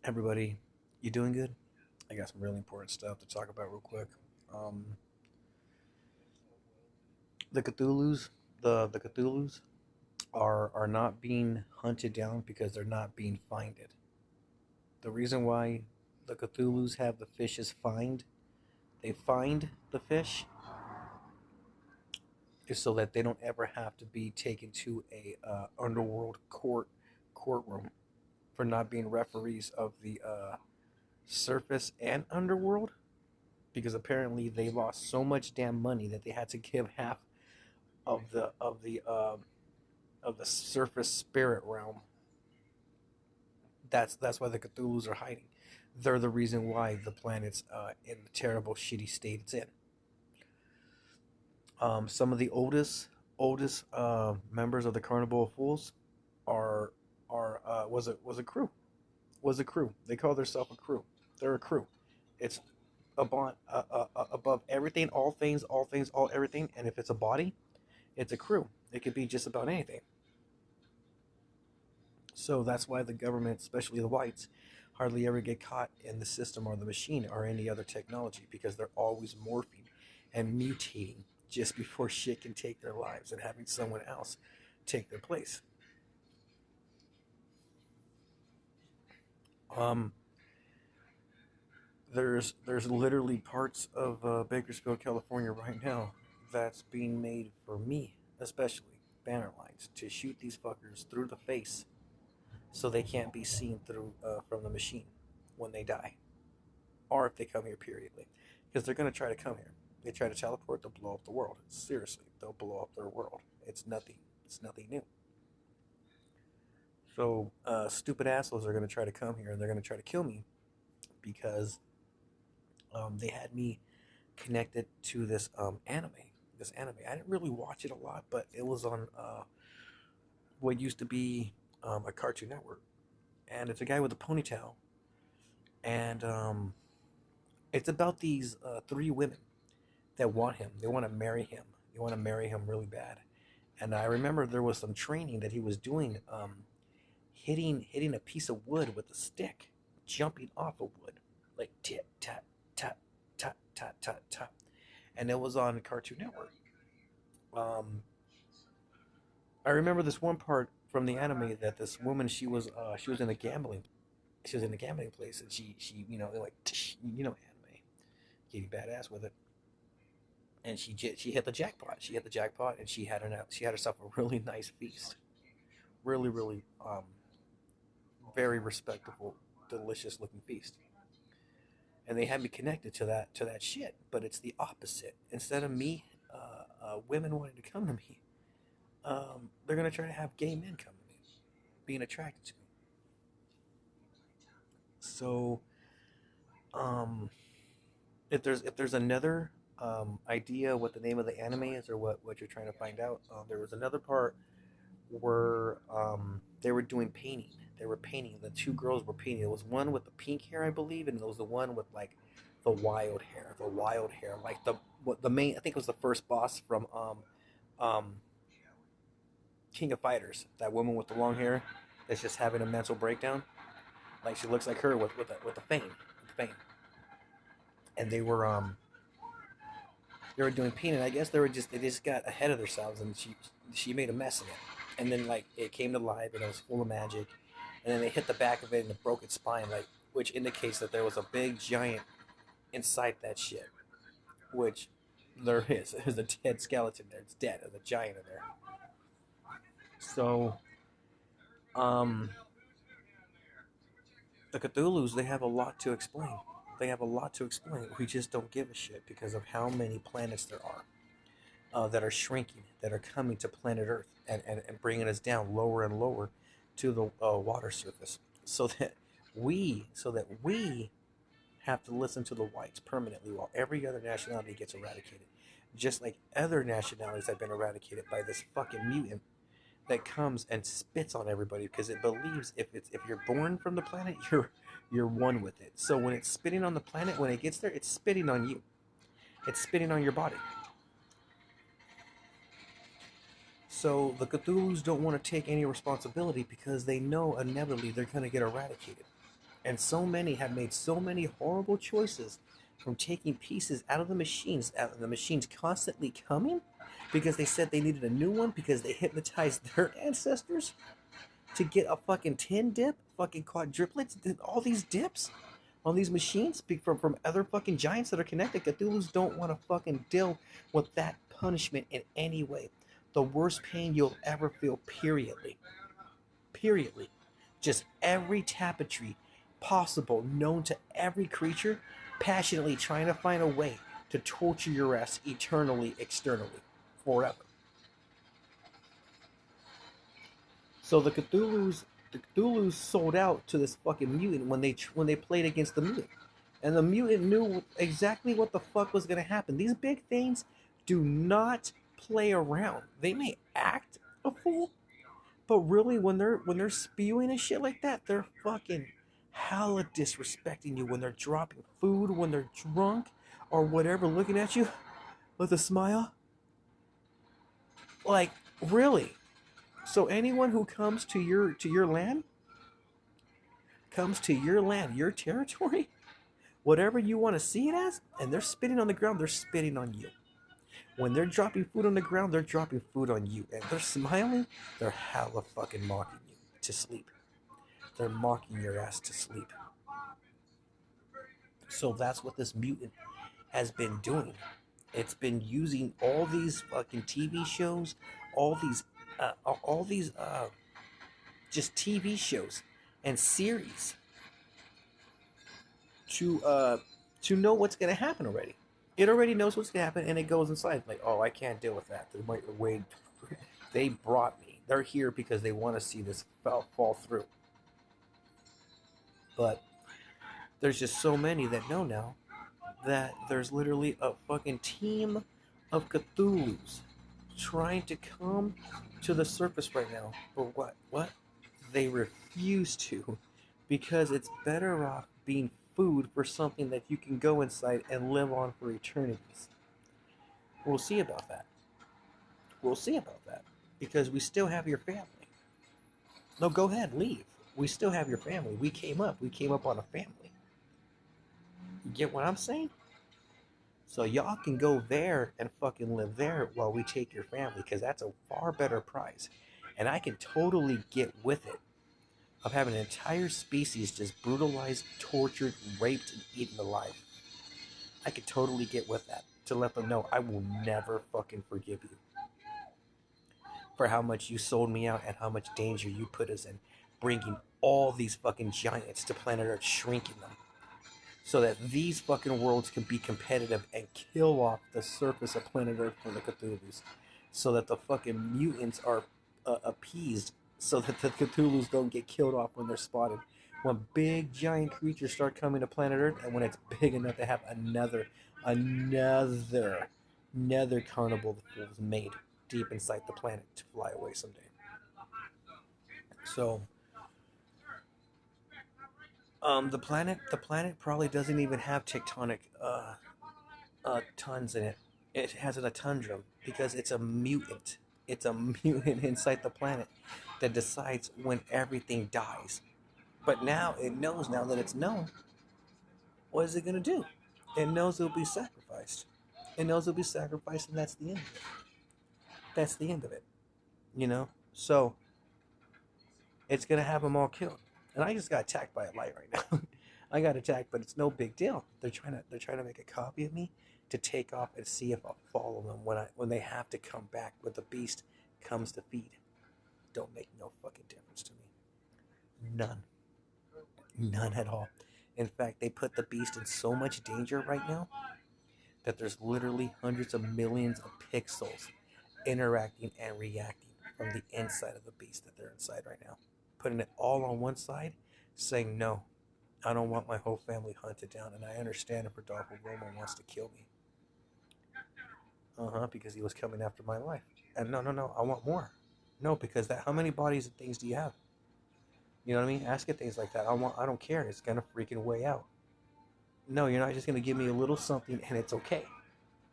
Everybody, you doing good? I got some really important stuff to talk about real quick. Um, the Cthulhu's, the Cthulhu's are not being hunted down because they're not being finded. The reason why the Cthulhu's have the fishes they find the fish, is so that they don't ever have to be taken to a underworld courtroom for not being referees of the surface and underworld, because apparently they lost so much damn money that they had to give half of the surface spirit realm. That's why the Cthulhu's are hiding. They're the reason why the planet's in the terrible, shitty state it's in. Some of the oldest members of the Carnival of Fools are was a crew. Was a crew. They call themselves a crew. They're a crew. It's above everything, all things, all everything. And if it's a body, it's a crew. It could be just about anything. So that's why the government, especially the whites, hardly ever get caught in the system or the machine or any other technology, because they're always morphing and mutating just before shit can take their lives and having someone else take their place. Um, there's literally parts of Bakersfield, California right now that's being made for me, especially banner lines to shoot these fuckers through the face so they can't be seen through from the machine when they die, or if they come here periodically, because they're going to try to come here. They try to teleport, they'll blow up the world. Seriously, they'll blow up their world. It's nothing. It's nothing new. So stupid assholes are going to try to come here and they're going to try to kill me because they had me connected to this anime. This anime. I didn't really watch it a lot, but it was on what used to be a Cartoon Network, and it's a guy with a ponytail, and it's about these three women that want him. They want to marry him. They want to marry him really bad. And I remember there was some training that he was doing, hitting a piece of wood with a stick, jumping off of wood, like tit tat tat tat tat tat tat. And it was on Cartoon Network. Um, I remember this one part from the anime that this woman, she was in a gambling, she was in a gambling place, and she like anime, getting badass with it, and she hit the jackpot. She hit the jackpot, and she had herself a really nice feast, really very respectable, delicious looking feast. And they had me connected to that shit, but it's the opposite. Instead of me, women wanting to come to me, they're gonna try to have gay men come to me, being attracted to me. So, um, if there's another idea what the name of the anime is, or what you're trying to find out, there was another part were they were doing painting. They were painting. The two girls were painting. It was one with the pink hair, I believe, and it was the one with like the wild hair. The wild hair, like the main. I think it was the first boss from um, King of Fighters. That woman with the long hair that's just having a mental breakdown. Like she looks like her with the fame, with the fame. And they were doing painting. I guess they just got ahead of themselves, and she made a mess of it. And then like it came to life, and it was full of magic. And then they hit the back of it, and it broke its spine, like, which indicates that there was a big giant inside that shit. Which there is. There's a dead skeleton there. It's dead. There's a giant in there. So um, the Cthulhu's, they have a lot to explain. They have a lot to explain. We just don't give a shit because of how many planets there are, that are shrinking, that are coming to planet Earth, and bringing us down lower and lower to the water surface, so that we have to listen to the whites permanently while every other nationality gets eradicated. Just like other nationalities have been eradicated by this fucking mutant that comes and spits on everybody because it believes if you're born from the planet, you're one with it. So when it's spitting on the planet, when it gets there, it's spitting on you. It's spitting on your body. So the Cthulhu's don't want to take any responsibility because they know inevitably they're going to get eradicated. And so many have made so many horrible choices from taking pieces out of the machines constantly coming because they said they needed a new one because they hypnotized their ancestors to get a fucking 10 dip, fucking quadruplets, all these dips on these machines from other fucking giants that are connected. Cthulhu's don't want to fucking deal with that punishment in any way. The worst pain you'll ever feel, periodly. Periodly. Just every tapestry possible known to every creature, passionately trying to find a way to torture your ass eternally, externally, forever. So the Cthulhu's sold out to this fucking mutant when they played against the mutant, and the mutant knew exactly what the fuck was gonna happen. These big things do not play around. They may act a fool, but really when they're spewing and shit like that, they're fucking hella disrespecting you when they're dropping food, when they're drunk, or whatever, looking at you with a smile. Like, really? So anyone who comes to your land, your territory, whatever you want to see it as, and they're spitting on the ground, they're spitting on you. When they're dropping food on the ground, they're dropping food on you. And they're smiling, they're hella fucking mocking you to sleep. They're mocking your ass to sleep. So that's what this mutant has been doing. It's been using all these fucking TV shows, all these, all these, just TV shows and series to to know what's gonna happen already. It already knows what's gonna happen, and it goes inside like, oh, I can't deal with that. They might wait. They brought me. They're here because they want to see this fall through. But there's just so many that know now that there's literally a fucking team of Cthulhu's trying to come to the surface right now. But what? What? They refuse to because it's better off being food for something that you can go inside and live on for eternities. We'll see about that. We'll see about that because we still have your family. No, go ahead, leave. We still have your family. We came up. We came up on a family. You get what I'm saying? So y'all can go there and fucking live there while we take your family because that's a far better price. And I can totally get with it of having an entire species just brutalized, tortured, raped, and eaten alive. I could totally get with that to let them know I will never fucking forgive you for how much you sold me out and how much danger you put us in, bringing all these fucking giants to planet Earth, shrinking them so that these fucking worlds can be competitive and kill off the surface of planet Earth from the Cthulhu's, so that the fucking mutants are appeased, so that the Cthulhu's don't get killed off when they're spotted. When big giant creatures start coming to planet Earth, and when it's big enough to have another carnival that was made deep inside the planet to fly away someday. So the planet probably doesn't even have tectonic tons in it. It has a tundra because it's a mutant. It's a mutant inside the planet that decides when everything dies. But now it knows, now that it's known, what is it gonna do? It knows it'll be sacrificed. It knows it'll be sacrificed, and that's the end of it. That's the end of it. You know? So it's gonna have them all killed. And I just got attacked by a light right now. I got attacked, but it's no big deal. They're trying to make a copy of me to take off and see if I'll follow them when they have to come back when the beast comes to feed. Don't make no fucking difference to me. None. None at all. In fact, they put the beast in so much danger right now that there's literally hundreds of millions of pixels interacting and reacting from the inside of the beast that they're inside right now. Putting it all on one side, saying, no, I don't want my whole family hunted down, and I understand if Rodolfo Romo wants to kill me. Because he was coming after my life. And no, I want more. No, because how many bodies and things do you have? You know what I mean? Ask it things like that. I don't care. It's gonna freaking weigh out. No, you're not just gonna give me a little something and it's okay.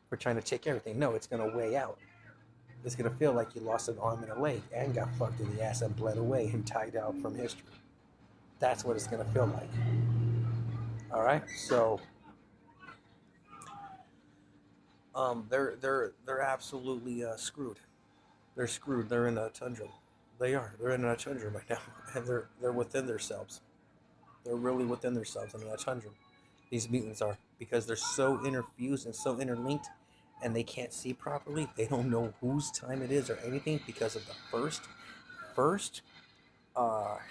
We're trying to take everything. No, it's gonna weigh out. It's gonna feel like you lost an arm and a leg and got fucked in the ass and bled away and tied out from history. That's what it's gonna feel like. All right, so they're absolutely screwed. They're screwed. They're in a tundra. They are. They're in a tundra right now, and they're within themselves. They're really within themselves in a tundra. These mutants are, because they're so interfused and so interlinked, and they can't see properly. They don't know whose time it is or anything because of the first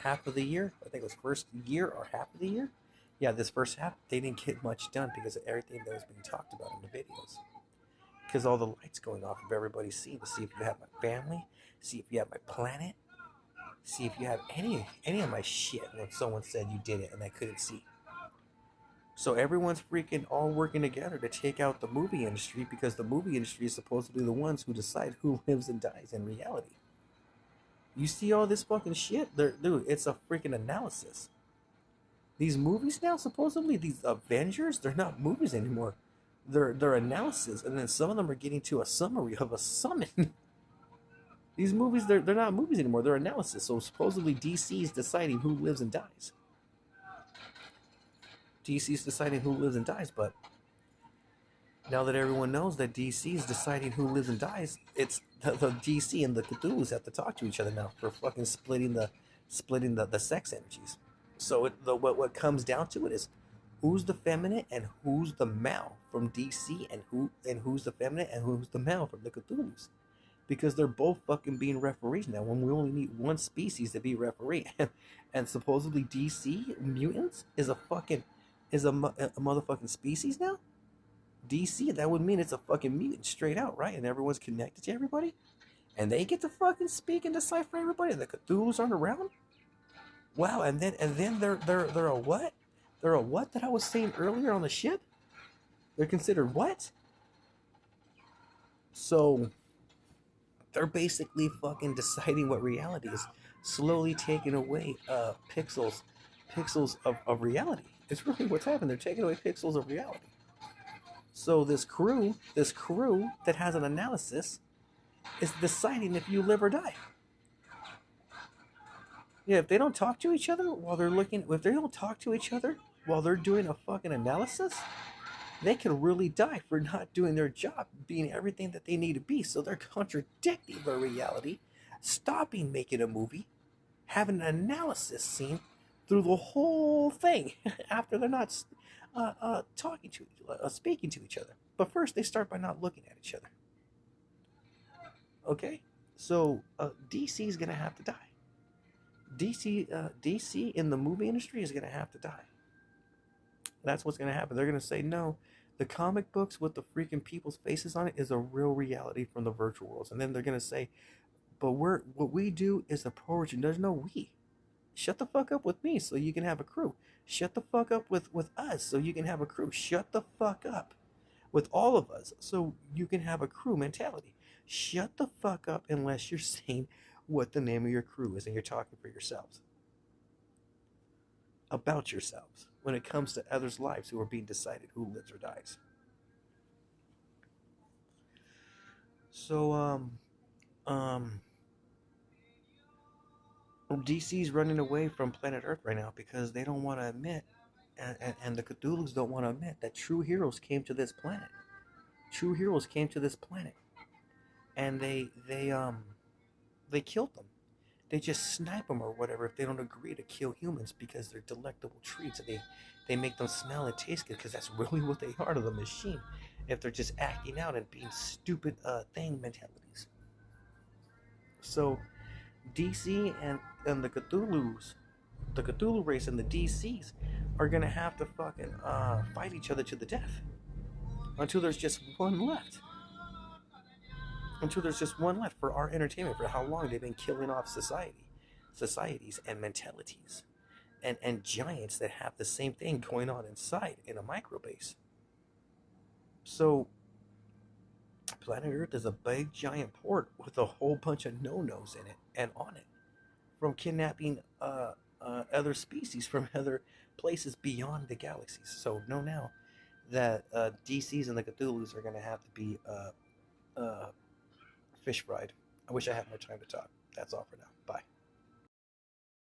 half of the year. I think it was first year or half of the year. Yeah, this first half they didn't get much done because of everything that was being talked about in the videos. Because all the lights going off of everybody's scene to see if you have my family, see if you have my planet, see if you have any of my shit when someone said you did it and I couldn't see. So everyone's freaking all working together to take out the movie industry because the movie industry is supposed to be the ones who decide who lives and dies in reality. You see all this fucking shit? Dude, it's a freaking analysis. These movies now, supposedly, these Avengers, they're not movies anymore. They're analysis, and then some of them are getting to a summary of a summon. These movies, they're not movies anymore. They're analysis. So supposedly DC is deciding who lives and dies. DC is deciding who lives and dies, but now that everyone knows that DC is deciding who lives and dies, it's the DC and the Cthulhu's have to talk to each other now for fucking splitting the sex energies. So what comes down to it is who's the feminine and who's the male from DC, and who's the feminine and who's the male from the Cthulhu's, because they're both fucking being referees now when we only need one species to be referee. And supposedly DC mutants is a motherfucking species now. DC, that would mean it's a fucking mutant straight out, right? And everyone's connected to everybody, and they get to fucking speak and decipher everybody, and the Cthulhu's aren't around. Wow, and then they're a what? They're a what that I was saying earlier on the ship? They're considered what? So they're basically fucking deciding what reality is, slowly taking away pixels of reality. It's really what's happening. They're taking away pixels of reality. So this crew that has an analysis is deciding if you live or die. Yeah, if they don't talk to each other while they're looking, if they don't talk to each other while they're doing a fucking analysis, they can really die for not doing their job, being everything that they need to be. So they're contradicting their reality, stopping making a movie, having an analysis scene through the whole thing after they're not talking to speaking to each other. But first, they start by not looking at each other. Okay, so DC is gonna have to die. DC in the movie industry is gonna have to die. That's what's gonna happen. They're gonna say no. The comic books with the freaking people's faces on it is a real reality from the virtual worlds, and then they're gonna say, but what we do is a origin. There's no we. Shut the fuck up with me so you can have a crew. Shut the fuck up with us so you can have a crew. Shut the fuck up with all of us so you can have a crew mentality. Shut the fuck up unless you're saying what the name of your crew is and you're talking for yourselves. About yourselves when it comes to others' lives who are being decided who lives or dies. So, DC's running away from planet Earth right now because they don't want to admit, and the Cthulhu's don't want to admit that true heroes came to this planet. True heroes came to this planet, and they killed them. They just snipe them or whatever if they don't agree to kill humans because they're delectable treats. And they make them smell and taste good because that's really what they are to the machine. If they're just acting out and being stupid thing mentalities. So DC and the Cthulhu race and the DCs are gonna have to fucking fight each other to the death until there's just one left. Until there's just one left for our entertainment, for how long they've been killing off societies and mentalities, and giants that have the same thing going on inside in a microbase. So planet Earth is a big giant port with a whole bunch of no-nos in it and on it, from kidnapping other species from other places beyond the galaxies. So know now that DCs and the Cthulhu's are going to have to be fish fried. I wish I had more time to talk. That's all for now.